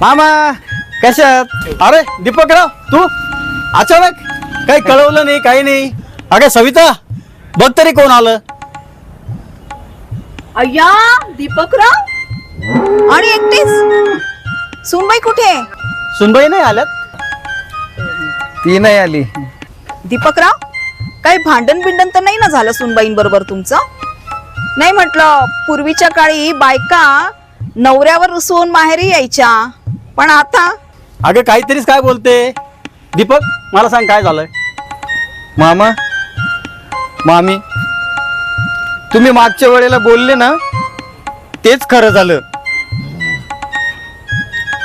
मामा कशात? अरे दीपकराव तू अचानक काही कळवलं नाही काही नाही. अगं सविता बघ तरी कोण आलं. अय्या दीपकराव आणि एकटीच सुनबाई कुठे? सुनबाई नाही आल्यात. ती नाही आली. दीपकराव काही भांडण बिंडण तर नाही ना झालं सुनबाईंबरोबर तुमचं? नाही म्हटलं पूर्वीच्या काळी बायका नवऱ्यावर रुसवून माहेरी यायच्या, पण आता अगं काहीतरीच काय बोलते. दीपक मला सांग काय झालंय. मामा मामी तुम्ही मागच्या वेळेला बोलले ना तेच खरं झालं.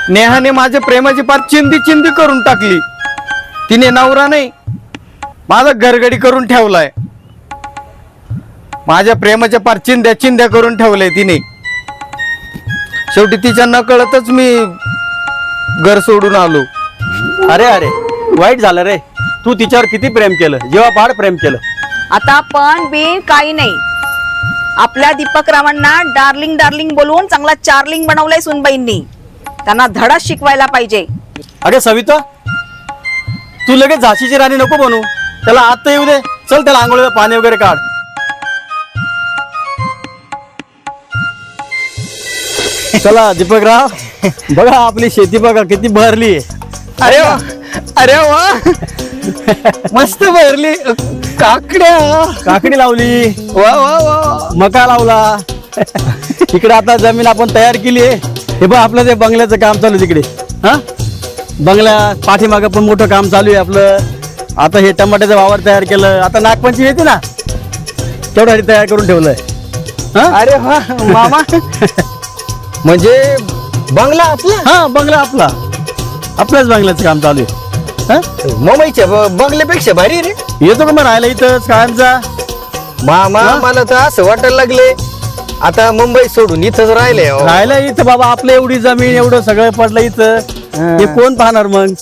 नेहाने माझ्या प्रेमाची पार चिंदी चिंदी करून टाकली. तिने नवरा नाही माझा घरगडी करून ठेवलाय. माझ्या प्रेमाच्या पार चिंध्या चिंध्या करून ठेवलंय तिने. शेवटी तिच्या नकळतच मी घर सोडून आलो. अरे अरे वाईट झालं रे. तू तिच्यावर किती प्रेम केलं, जेव्हा पाड प्रेम केलं. आता पण बिन काही नाही. आपल्या दीपकरावांना डार्लिंग डार्लिंग बोलवून चांगला चार्लिंग बनवलंय सुनबाईंनी. त्यांना धडा शिकवायला पाहिजे. अगे सविता तू लगेच झाशीची राणी नको बनू. त्याला आत्ता येऊ दे. चल त्याला आंघोळीला पाणी वगैरे काढ. चला दीपकराव बघा आपली शेती बघा किती भरली. अरे वा अरे वा मस्त भरली. काकड्या काकडी लावली, वा वा वा. मका लावला. इकडे आता जमीन आपण तयार केली आहे. हे बघ आपलं ते बंगल्याचं काम चालू आहे तिकडे. हा बंगल्या पाठीमागं पण मोठं काम चालू आहे आपलं. आता हे टमाट्याचं वावर तयार केलं. आता नागपंचमी येते ना तेवढ्यासाठी तयार करून ठेवलंय. हा अरे वा मामा म्हणजे बंगला आपला. हा बंगला आपला. आपल्याच बंगल्याचं काम चालू आहे. मुंबईच्या बंगल्यापेक्षा भारी रे. येतो का मग राहायला इथंच कायमचा. मामा मला तर असं वाटायला लागले आता मुंबई सोडून इथंच राहिले. राहायला इथं बाबा आपलं एवढी जमीन एवढं सगळं पडलं इथं. हे कोण पाहणार मग.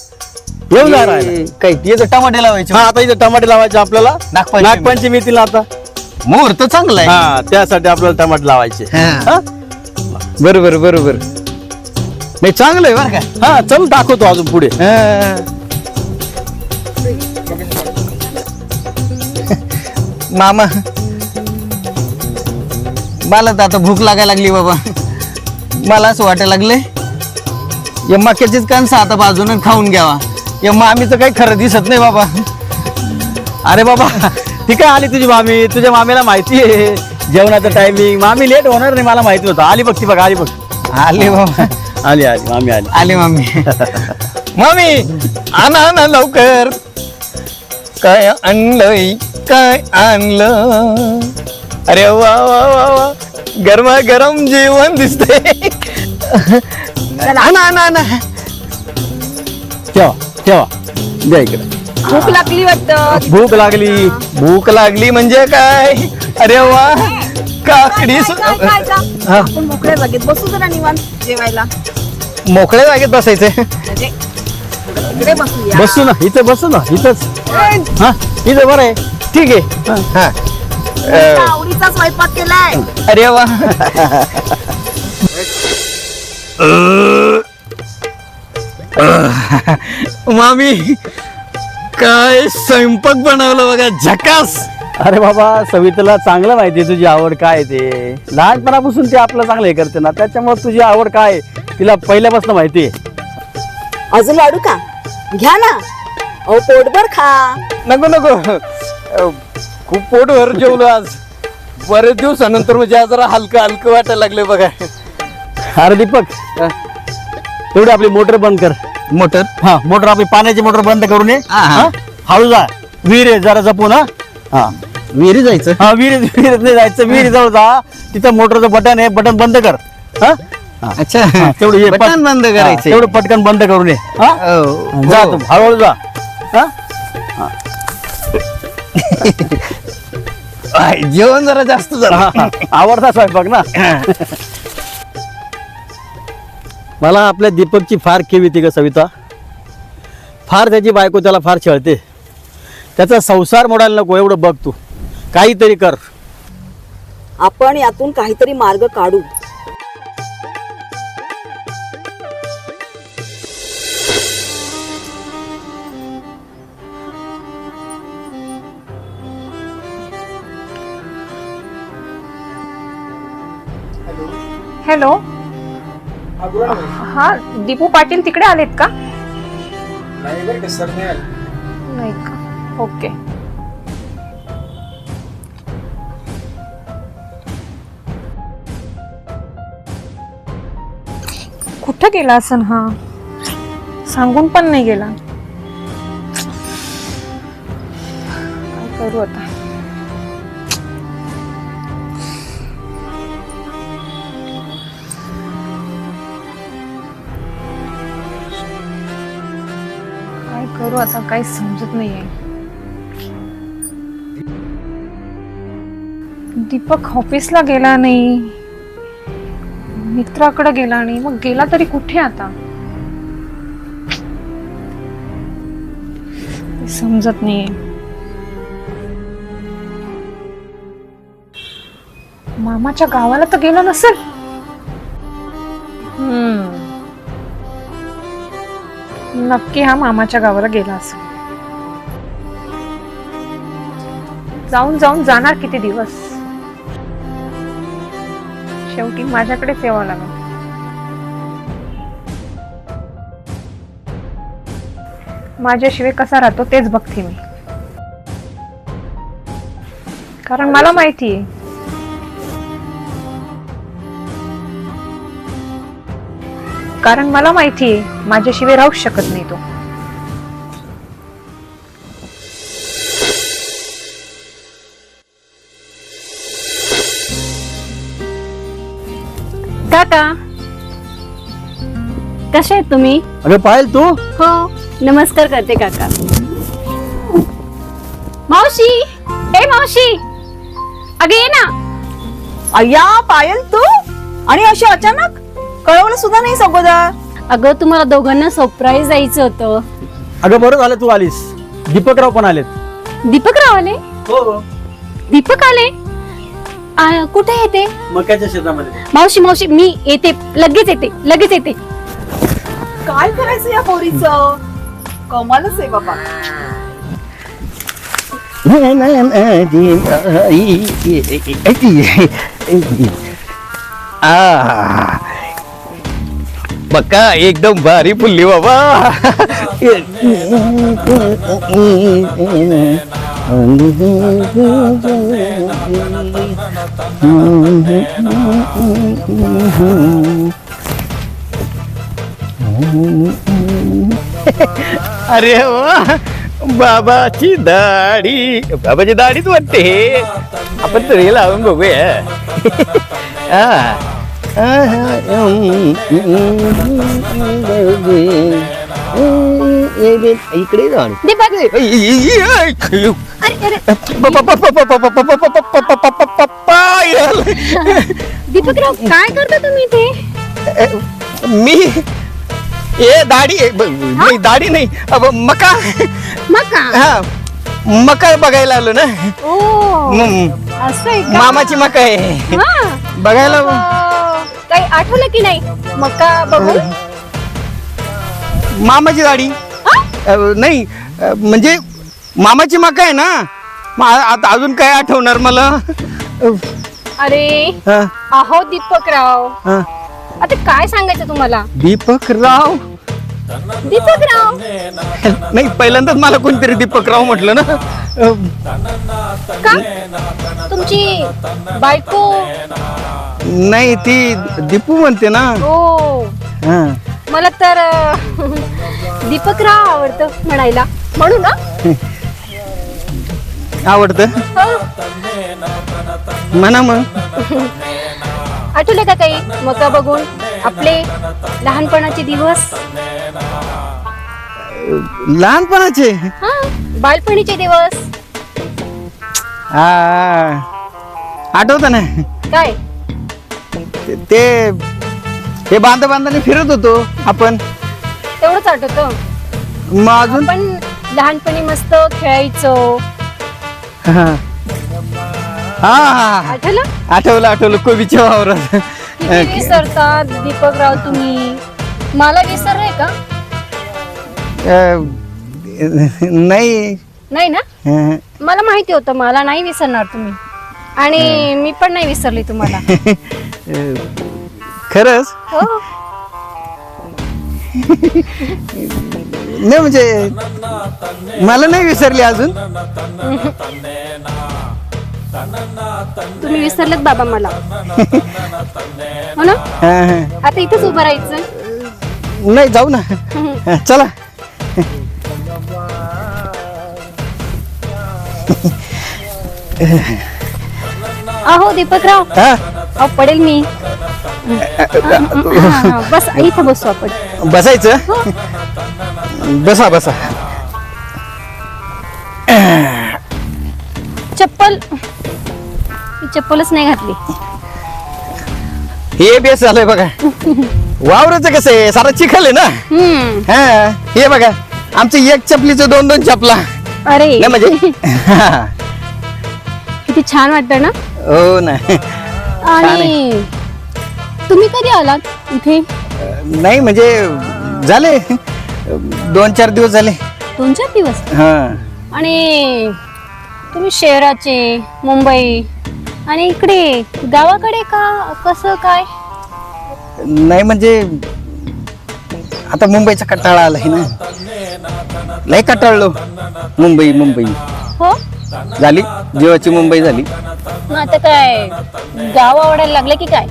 येऊन जा राहायला. काही तिथं टमाटे लावायचे. हा आता इथं टमाटे लावायचे आपल्याला. नागपंचमी येतील आता. मुहूर्त चांगला आहे. हा त्यासाठी आपल्याला टमाटे लावायचे. हा? बरोबर बरोबर. नाही चांगलं आहे बरं का. हा चल दाखवतो अजून पुढे. मामा मला तर आता भूक लागायला लागली बाबा. मला असं वाटायला लागले या मक्याचीच कणसं आता बाजून खाऊन घ्यावा. या मामीचं काही खरं दिसत नाही बाबा. अरे बाबा ती काय आली तुझी मामी. तुझ्या मामीला माहिती आहे जेवणाचं टायमिंग. मामी लेट होणार नाही मला माहिती होतं. आली बघ ती बघ. आली बघ. आले बाबा. आली आली मामी आली. आले मामी. मामी आणा आणा लवकर. काय आणलंय काय आणलं. अरे वा वा वा वा गरमा गरम जेवण दिसतंय. आणा आणा आणा. ठेवा ठेवा द्या इकडे. भूक लागली वाटतं. भूक लागली. भूक लागली म्हणजे काय. अरे वा काकडी. आपण मोकळ्या जागेत बसू जरा निवांत जेवायला. मोकळ्या जागेत बसायचंय. म्हणजे इकडे बसूया. बसू ना इथं. बसू ना इथंच. हा इथं बरं आहे. ठीक आहे. हा आवडीचा स्वयंपाक केलाय. अरे वा. मामी काय स्वयंपाक बनवलं बघा. झकास. अरे बाबा सवितेला चांगलं माहिती आहे तुझी आवड काय ते. लहानपणापासून ते आपलं चांगलं हे करते ना त्याच्यामुळे तुझी आवड काय तिला पहिल्यापासून माहिती आहे. अजून लाडू का घ्या ना. अहो पोटभर खा. नको नको. खूप पोटभर जेवलो आज. बरेच दिवसानंतर म्हणजे आज जरा हलकं हलकं वाटायला लागले बघा. अरे दीपक तेवढी आपली मोटर बंद कर. मोटर. हा मोटर आपली पाण्याची मोटर बंद करून ये. हा, हा. हा? हळू जा. विहीर आहे जरा जपून. हा विहिरी जायचं. हा विहिरीत नाही जायचं, विहिरीजवळ जा, तिथं मोटरचं बटन आहे, बटन बंद कर. हा हा. अच्छा हा, तेवढं ये, बटन बंद हा, करायचं. तेवढं पटकन बंद करून ये. हा? जा तू हळूहळू जा. हा? जेवण जरा जास्त हा, झालं. हा. आवडता स्वयंपाक ना. मला आपल्या दीपकची फार कीव येते का सविता. फार त्याची बायको त्याला फार छळते. त्याचा संसार मोडायला नको एवढं बघ तू, काहीतरी कर. आपण यातून काहीतरी मार्ग काढू. हॅलो, हा दीपू पाटील तिकडे आलेत का? नाही का? ओके. कुठं गेला असन हा? सांगून पण नाही गेला. काय करू आता? काय करू आता, काही समजत नाहीये. दीपक ऑफिसला गेला नाही, मित्राकडे गेला नाही, मग गेला तरी कुठे आता? समजत नाहीये. मामाच्या गावाला तर गेला नसेल. नक्की हा मामाच्या गावाला गेला असेल. जाऊन जाऊन जाणार किती दिवस? शेवटी माझ्याकडेच यावं लागेल. माझ्याशिवाय कसा राहतो तेच बघते मी, कारण मला माहिती आहे माझ्याशिवाय राहूच शकत नाही तो. काका कसे आहेत तुम्ही? अगं पाहिल तू. हो, नमस्कार करते काका. मावशी, ए मावशी, अगे ये ना. अय्या पायल तू, आणि अशी अचानक कळवलं सुद्धा नाही अगोदर. अगं तुम्हाला दोघांना सरप्राईज द्यायचं होतं. अगं बरं झालं तू आलीस. दीपकराव पण आलेत. दीपकराव आले? हो, दीपक आले? कुठे येते? मक्याच्या शेतामध्ये. मावशी मावशी मी येते, लगेच येते. काय करायचं या पोरीचं? कमालच आहे बाबा. बक्का एकदम भारी फुलली बाबा. अरे वा, बाबाची दाढी, बाबाची दाढीच वाटते. आपण तरी लावून बघूया. इकडे जाऊन दीपक, दीपकराव काय करता तुम्ही इथे? मी ए दाढी दाढी नाही, मका. हा, मका बघायला आलो ना. असं आहे का? मामाची मका आहे हा. बघायला. काही आठवलं की नाही मका बघून? मामाची दाढी नाही, म्हणजे मामाची मका आहे ना. आता अजून काय आठवणार मला. अरे हा, अहो दीपकराव, हा. आता काय सांगायचं तुम्हाला? दीपकराव नाही, पहिल्यांदाच मला कोणतरी दीपकराव म्हटलं ना. का? तुमची बायको? नाही, ती दीपू म्हणते ना. हो, हा. मला तर दीपकराव आवडतं म्हणायला, म्हणू ना. आवडतं म्हणा मग. आठवले का काही मका बघून आपले लहानपणाचे दिवस? लहानपणाचे हा, बालपणीचे दिवस. हा आठवतं ना. काय? ते बांधाने फिरत होतो आपण. तेवढंच आठवतं. मग अजून पण लहानपणी मस्त खेळायचो. हा हा आठवलं? आठवलं कोबीच्या वावरात. किती विसरतात दीपकराव तुम्ही. मला विसरले का? नाही. नाही ना, मला माहिती होतं मला नाही विसरणार तुम्ही. आणि मी पण नाही विसरली तुम्हाला. खरंच हो. नाही म्हणजे मला नाही विसरली अजून. तुम्ही विसरलेत बाबा मला. हो ना. आता इथेच उभं राहायचं. नाही जाऊ ना. चला. अहो दीपकराव, हा अहो पडेल मी. बस इथं बसू आपण. बसायचं. बसा. चप्पलच नाही घातली. हे बेस झालंय बघा. वावराचं कसं आहे सारा चिखल आहे ना. हा हे बघा आमचं एक चपलीचं 2-2 चपला. अरे नाही म्हणजे किती छान वाटतं ना. हो ना. आणि तुम्ही कधी आलात इथे? नाही म्हणजे झाले 2-4 दिवस झाले. 2-4 दिवस. हा आणि तुम्ही शहराचे, मुंबई आणि इकडे गावाकडे का कसं काय? नाही म्हणजे आता मुंबईचा कंटाळा आलाय ना. लय कंटाळलो. मुंबई हो. झाली जीवाची मुंबई झाली. मग आता काय गाव आवडायला लागलं की काय?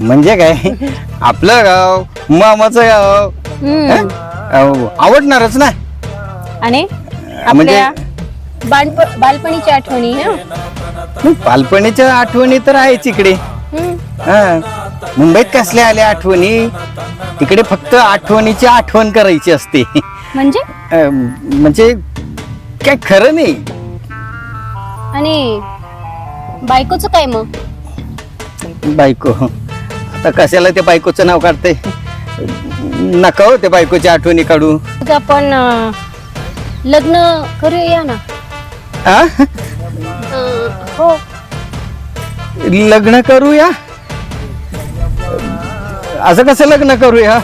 म्हणजे काय आपलं गाव मामाचं गाव आवडणारच ना. आणि म्हणजे आपल्या बालपणीची आठवणी. बालपणीच्या आठवणी तर आहेच इकडे. मुंबईत कसल्या आल्या आठवणी. इकडे फक्त आठवणीची आठवण करायची असते. म्हणजे काय खरं नाही. आणि बायकोचं काय मग? बायको आता कशाला त्या बायकोचं नाव काढते. नका हो त्या बायकोच्या आठवणी काढू. आपण लग्न करूया ना. हो. लग्न करूया. असं कसं लग्न करूया.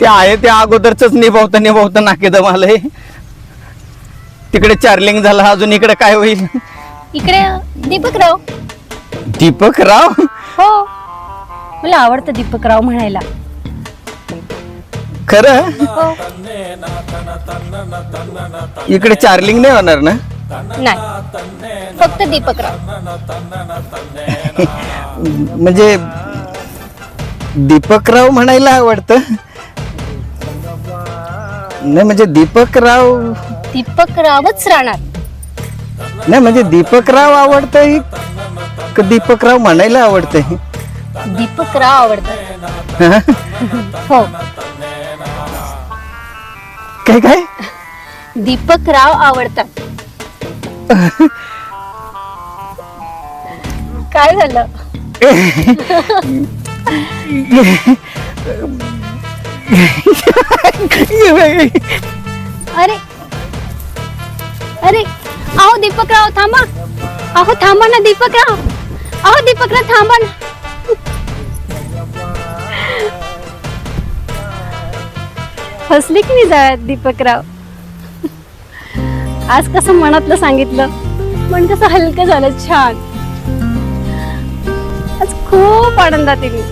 ते आहे त्या अगोदरच निभावता नाके दमालय. तिकडे चार्लिंग झाला अजून इकडे काय होईल. इकडे दीपकराव. दीपकराव. हो मला आवडतं दीपकराव म्हणायला. खरं हो. इकडे चार्लिंग नाही होणार ना. नाही फक्त दीपकराव. म्हणजे दीपकराव म्हणायला आवडतं. नाही म्हणजे दीपकरावच राहणार. नाही म्हणजे दीपकराव आवडतंय का दीपकराव म्हणायला आवडतंय. दीपकराव आवडतं. हो. काय दीपकराव आवडतात. काय झालं? अरे अहो दीपकराव थांबा. अहो थांबा ना दीपकराव. अहो दीपकराव थांबा ना. फसले की नाही जाळ्यात दीपकराव. आज कसं मनातलं सांगितलं पण कसं हलकं झालं. छान. आज खूप आनंदात आहे मी.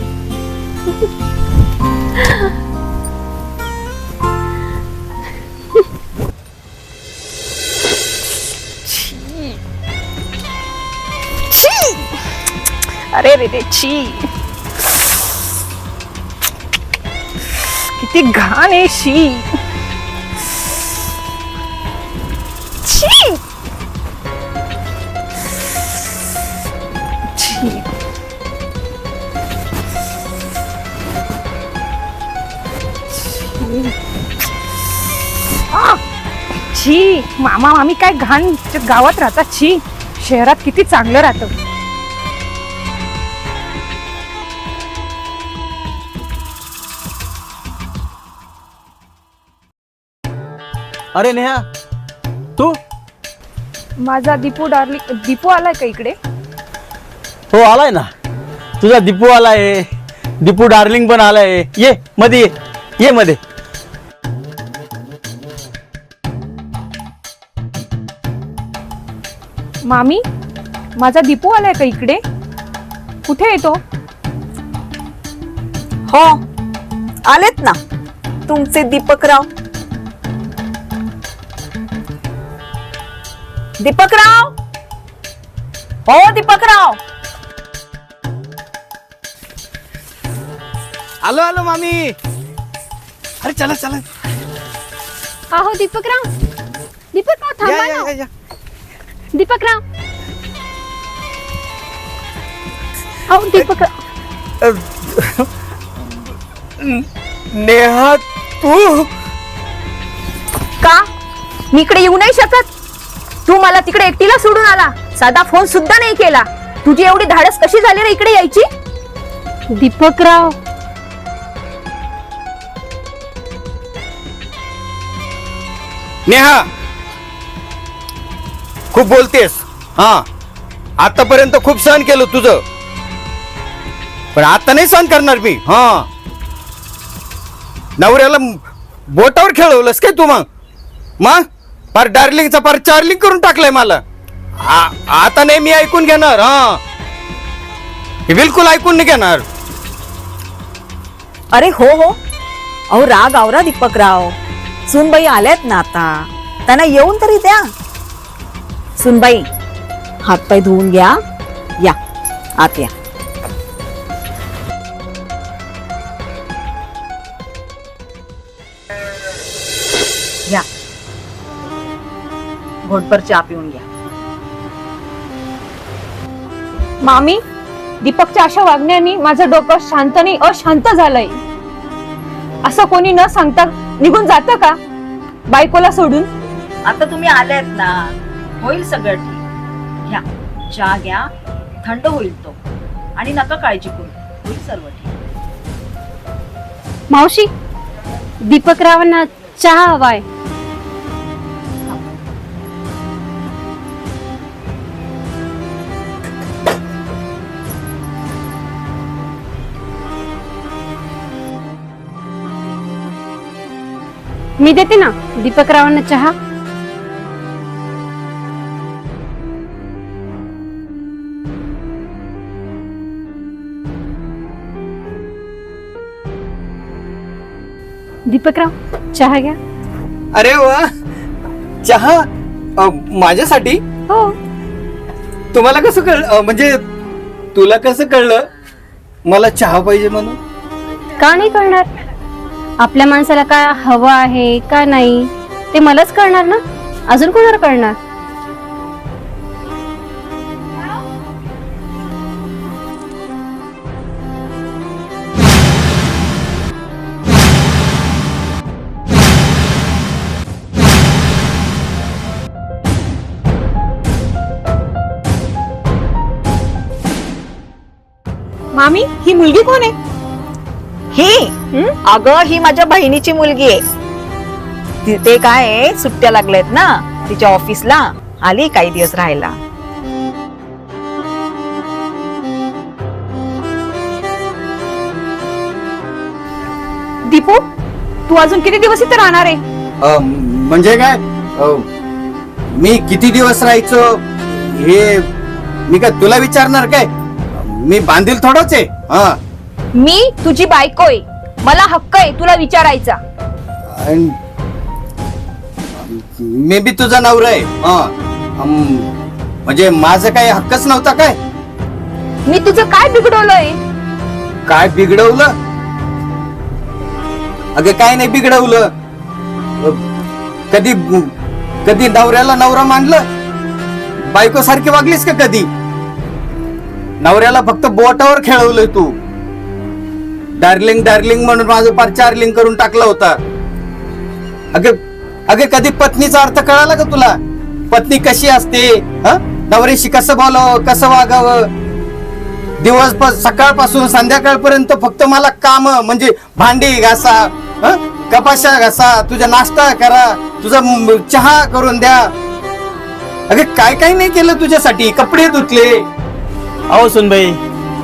अरे रे छी, किती घाण आहे शी. ठीक आहे. छी, मामा मामी काय घाण गावात राहतात. छी, शहरात किती चांगलं राहतं. अरे नेहा, तू? माझा दीपू डार्लिंग, दीपू आलाय का इकडे? हो आलाय ना, तुझा दीपू आलाय. दीपू डार्लिंग पण आलाय. ये मध्ये ये मध्ये. मामी, माझा दीपू आलाय का इकडे? कुठे येतो? हो आलेत ना तुमचे दीपकराव. दीपकराव, हो दीपकराव. आलो आलो मामी. अरे चला चला. अहो दीपकराव, दीपकराव थांबा ना. या. दीपकराव, अहो दीपकराव. नेहा तू का मी इकडे येऊ नाही शकत? तू मला तिकडे एकटीला सोडून आला, साधा फोन सुद्धा नाही केला. तुझी एवढी धाडस कशी झाली रे इकडे यायची? दीपकराव, नेहा खूप बोलतेस. हा, आतापर्यंत खूप सहन केलं तुझं, पण आता नाही सहन करणार मी. हा, नवऱ्याला बोटावर खेळवलंस काय तू? मग फार डार्लिंगचा फार चार्लिंग करून टाकलंय मला. आता नाही मी ऐकून घेणार. हा, हे बिलकुल ऐकून नाही घेणार. अरे हो हो, अहो राग आवरा दीपकराव. सुनबाई आल्यात ना आता, त्यांना येऊन तरी द्या. सुनबाई, हातपाय धुवून घ्या. या आत या. या, घोटभर चहा पिऊन घ्या. मामी, दीपकच्या अशा वागण्याने माझं डोकं शांत नाही अशांत झालंय. असं कोणी न सांगता निघून जातं का बायकोला सोडून? आता तुम्ही आल्यात ना, होईल सगळं ठीक. घ्या चहा घ्या, थंड होईल तो. आणि नका काळजी करू, होईल सर्व ठीक. मावशी, दीपकरावांना चहा हवाय. मी देते ना दीपकरावांना चहा. दीपकराव, चहा घ्या. अरे वा, चहा माझ्यासाठी? हो. तुम्हाला कसं कळलं? म्हणजे तुला कसं कळलं मला चहा पाहिजे म्हणून? का नाही कळणार? आपल्या माणसाला काय हवं आहे का नाही ते मलाच कळणार ना, अजून कोणाला कळणार? मामी, ही मुलगी कोण आहे? ही अगं, ही माझ्या बहिणीची मुलगी आहे. तिथे काय आहे, सुट्ट्या लागल्यात ना तिच्या ऑफिसला, आली काही दिवस राहायला. दीपू, तू अजून किती दिवस इथे राहणार आहे? म्हणजे काय, मी किती दिवस राहायचो हे मी काय तुला विचारणार काय? मी बांधील थोडंच आहे. हा, मी तुझी बायको आहे, मला हक्क आहे तुला विचारायचा. मी बी तुझा नवरा आहे. म्हणजे माझं काही हक्कच नव्हता काय? मी तुझं काय बिघडवलंय? काय बिघडवलं? अगं काय नाही बिघडवलं. कधी कधी नवऱ्याला नवरा मानलं? बायको सारखी वागलीस का कधी? नवऱ्याला फक्त बोटावर खेळवलंय तू. डार्लिंग डार्लिंग म्हणून माझं पार चार्लिंग करून टाकला होता. अगे अगे कधी पत्नीचा अर्थ कळाला का तुला? पत्नी कशी असते, नवऱ्याशी कसं बोलावं, कसं वागावं. सकाळपासून संध्याकाळपर्यंत फक्त मला काम म्हणजे भांडी घासा, कपाशा घासा, तुझा नाश्ता करा, तुझा चहा करून द्या. अगे काय काय नाही केलं तुझ्यासाठी. कपडे धुतले. अहो सुनबाई,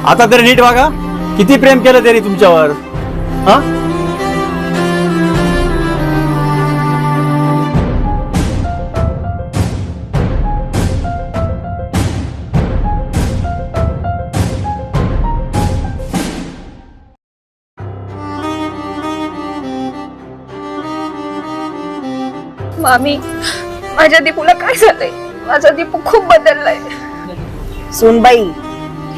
आता तरी नीट वागा. किती प्रेम केलं तरी तुमच्यावर. हा मामी, माझ्या दीपूला काय झालंय? माझा दीपू खूप बदललाय. सुनबाई,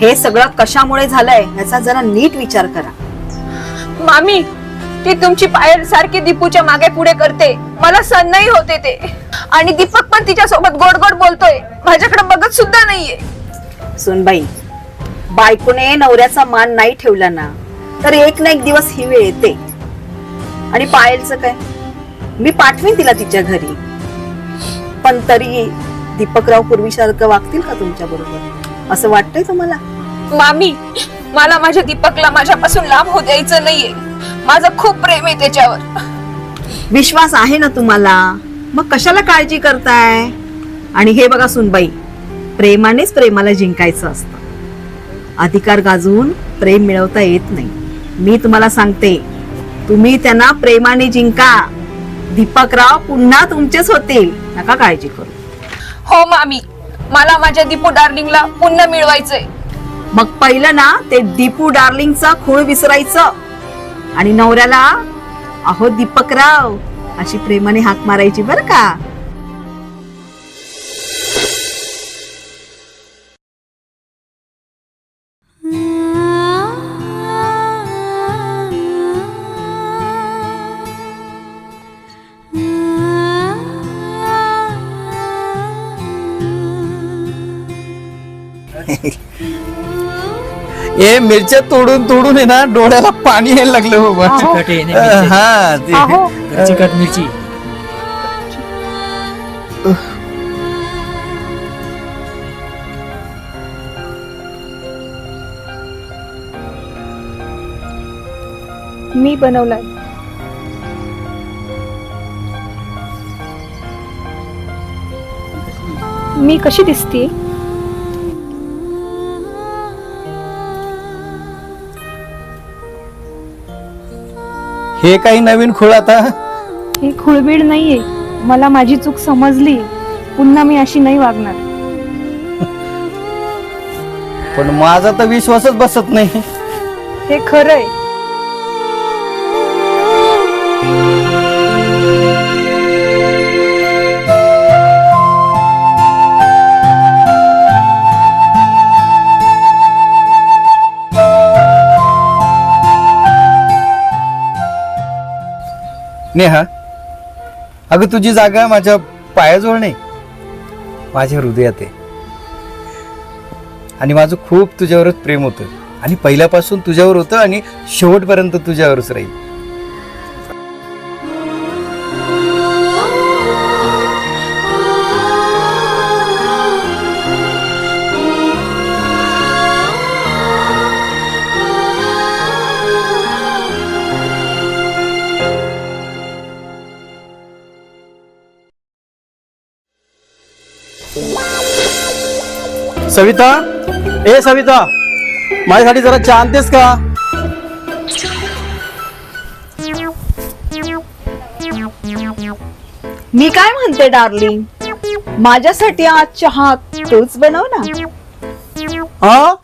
हे सगळं कशामुळे झालंय याचा जरा नीट विचार करा. मामी, ती तुमची पायल सारखी दीपूच्या मागे पुढे करते. मला सहन नाही होते ते. आणि दीपक पण तिच्या सोबत गोड गोड बोलतोय, माझ्याकडे बघत सुद्धा नाहीये. सुनबाई, बायकोने नवऱ्याचा मान नाही ठेवला ना तर एक ना एक दिवस ही वेळ येते. आणि पायलचं काय, मी पाठवीन तिला तिच्या घरी, पण तरी दीपकराव पूर्वीसारखं वागतील का तुमच्या बरोबर असं वाटतंय तुम्हाला? मामी, मला माझ्या दीपकला माझ्यापासून लांब होऊ द्यायचं नाहीये. माझं खूप प्रेम आहे त्याच्यावर. विश्वास आहे ना तुम्हाला, मग कशाला काळजी करताय? आणि हे बघा सुनबाई, प्रेमानेच प्रेमाला जिंकायचं असतं. अधिकार गाजवून प्रेम मिळवता येत नाही. मी तुम्हाला सांगते, तुम्ही त्यांना प्रेमाने जिंका. दीपकराव पुन्हा तुमचेच होतील, नका काळजी करू. हो मामी, मला माझ्या दीपू डार्लिंगला पुन्हा मिळवायचंय. मग पहिलं ना ते दीपू डार्लिंगचा खूळ विसरायचं आणि नवऱ्याला अहो दीपकराव अशी प्रेमाने हाक मारायची बरं का. ए मिरच्या तोडून तोडून आहे ना डोळ्याला पाणी यायला लागलं बाबा. चिकट आहे ना मिरची. हा ते चिकट मिरची. मी बनवलाय. मी कशी दिसते? हे काही नवीन खुळ आता. ही खुळबीड नाहीये. मला माझी चूक समजली. पुन्हा मी अशी नाही वागणार. पण माझा तर विश्वासच बसत नाही. हे खरंय. नेहा, अगं तुझी जागा माझ्या पायाजवळ नाही, माझ्या हृदयात आहे. आणि माझं खूप तुझ्यावरच प्रेम होतं आणि पहिल्यापासून तुझ्यावर होतं आणि शेवटपर्यंत तुझ्यावरच राहील. सविता, ए सविता, माझ्यासाठी जरा चहा आणतेस का? मी काय म्हणते डार्लिंग, माझ्यासाठी आज चहा तूच बनव ना. हा